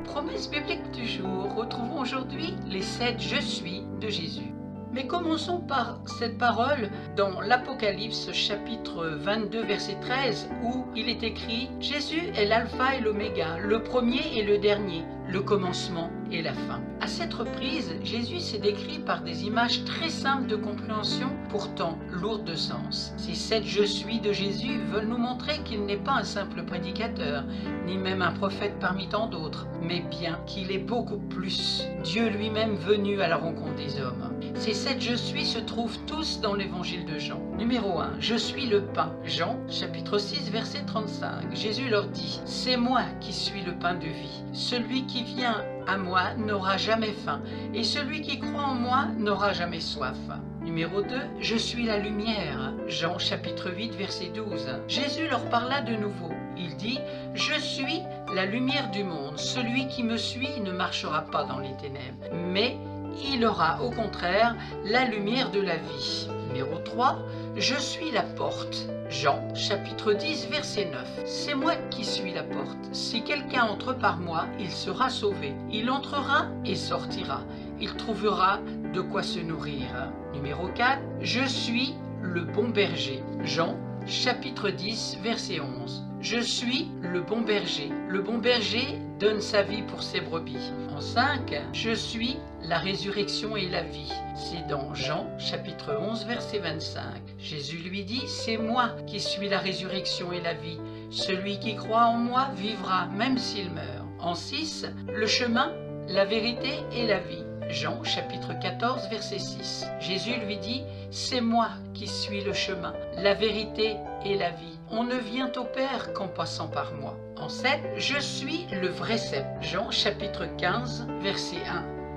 Promesse biblique du jour, retrouvons aujourd'hui les 7 Je suis de Jésus. Mais commençons par cette parole dans l'Apocalypse chapitre 22 verset 13 où il est écrit « Jésus est l'alpha et l'oméga, le premier et le dernier, le commencement et la fin ». À cette reprise, Jésus s'est décrit par des images très simples de compréhension, pourtant lourdes de sens. Ces 7 Je suis de Jésus veulent nous montrer qu'il n'est pas un simple prédicateur, ni même un prophète parmi tant d'autres, mais bien qu'il est beaucoup plus, Dieu lui-même venu à la rencontre des hommes. Ces 7 Je suis se trouvent tous dans l'évangile de Jean. Numéro 1, je suis le pain. Jean, chapitre 6, verset 35. Jésus leur dit, c'est moi qui suis le pain de vie. Celui qui vient à moi n'aura jamais faim, et celui qui croit en moi n'aura jamais soif. Numéro 2, je suis la lumière. Jean, chapitre 8, verset 12. Jésus leur parla de nouveau. Il dit, je suis la lumière du monde. Celui qui me suit ne marchera pas dans les ténèbres, mais il aura au contraire la lumière de la vie. Numéro 3, je suis la porte. Jean, chapitre 10, verset 9. C'est moi qui suis la porte. Si quelqu'un entre par moi, il sera sauvé. Il entrera et sortira. Il trouvera de quoi se nourrir. Numéro 4, je suis le bon berger. Jean, chapitre 10, verset 11. Je suis le bon berger. Le bon berger donne sa vie pour ses brebis. En 5, je suis la résurrection et la vie. C'est dans Jean, chapitre 11, verset 25. Jésus lui dit, c'est moi qui suis la résurrection et la vie. Celui qui croit en moi vivra, même s'il meurt. En 6, le chemin, la vérité et la vie. Jean, chapitre 14, verset 6. Jésus lui dit, c'est moi qui suis le chemin, la vérité et la vie. On ne vient au Père qu'en passant par moi. En 7, je suis le vrai cep. Jean, chapitre 15, verset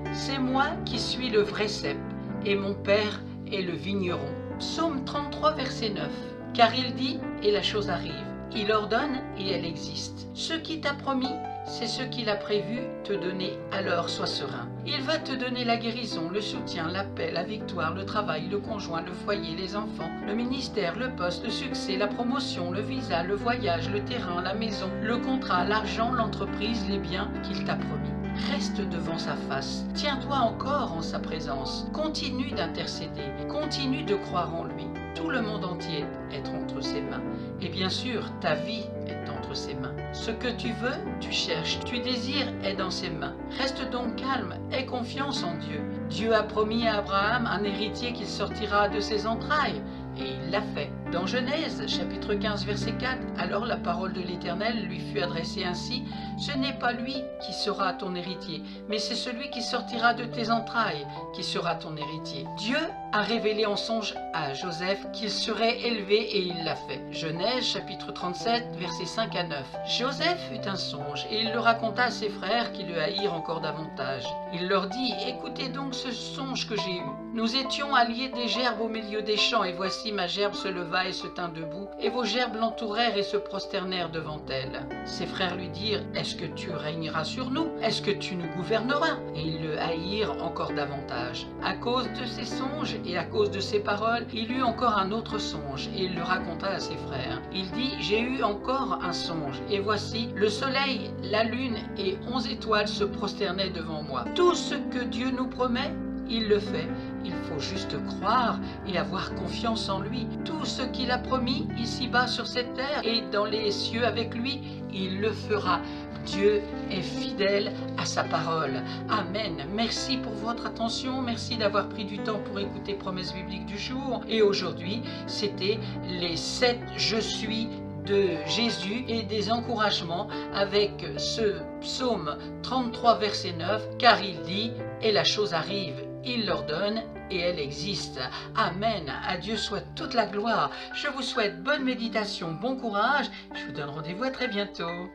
1. C'est moi qui suis le vrai cep, et mon Père est le vigneron. Psaume 33, verset 9. Car il dit, et la chose arrive. Il ordonne, et elle existe. Ce qui t'a promis, c'est ce qu'il a prévu te donner, alors sois serein. Il va te donner la guérison, le soutien, la paix, la victoire, le travail, le conjoint, le foyer, les enfants, le ministère, le poste, le succès, la promotion, le visa, le voyage, le terrain, la maison, le contrat, l'argent, l'entreprise, les biens qu'il t'a promis. Reste devant sa face, tiens-toi encore en sa présence, continue d'intercéder, continue de croire en lui. Tout le monde entier est entre ses mains. Et bien sûr, ta vie est entre ses mains. Ce que tu veux, tu cherches, tu désires est dans ses mains. Reste donc calme, aie confiance en Dieu. Dieu a promis à Abraham un héritier qui sortira de ses entrailles. Et il l'a fait. Dans Genèse, chapitre 15, verset 4, alors la parole de l'Éternel lui fut adressée ainsi, « Ce n'est pas lui qui sera ton héritier, mais c'est celui qui sortira de tes entrailles qui sera ton héritier. » Dieu a révélé en songe à Joseph qu'il serait élevé et il l'a fait. Genèse, chapitre 37, versets 5 à 9. Joseph eut un songe et il le raconta à ses frères qui le haïrent encore davantage. Il leur dit, « Écoutez donc ce songe que j'ai eu. Nous étions alliés des gerbes au milieu des champs, et voici ma gerbe se leva et se tint debout, et vos gerbes l'entourèrent et se prosternèrent devant elle. » Ses frères lui dirent, « Est-ce que tu régneras sur nous? Est-ce que tu nous gouverneras ?» Et ils le haïrent encore davantage. À cause de ses songes et à cause de ses paroles, il eut encore un autre songe, et il le raconta à ses frères. Il dit, « J'ai eu encore un songe, et voici, le soleil, la lune et 11 étoiles se prosternaient devant moi. » Tout ce que Dieu nous promet, il le fait. Il faut juste croire et avoir confiance en lui. Tout ce qu'il a promis ici-bas sur cette terre et dans les cieux avec lui, il le fera. Dieu est fidèle à sa parole. Amen. Merci pour votre attention. Merci d'avoir pris du temps pour écouter Promesse biblique du jour. Et aujourd'hui, c'était les 7 Je suis de Jésus et des encouragements avec ce psaume 33 verset 9, car il dit, et la chose arrive, il l'ordonne et elle existe. Amen. À Dieu soit toute la gloire. Je vous souhaite bonne méditation, bon courage. Je vous donne rendez-vous à très bientôt.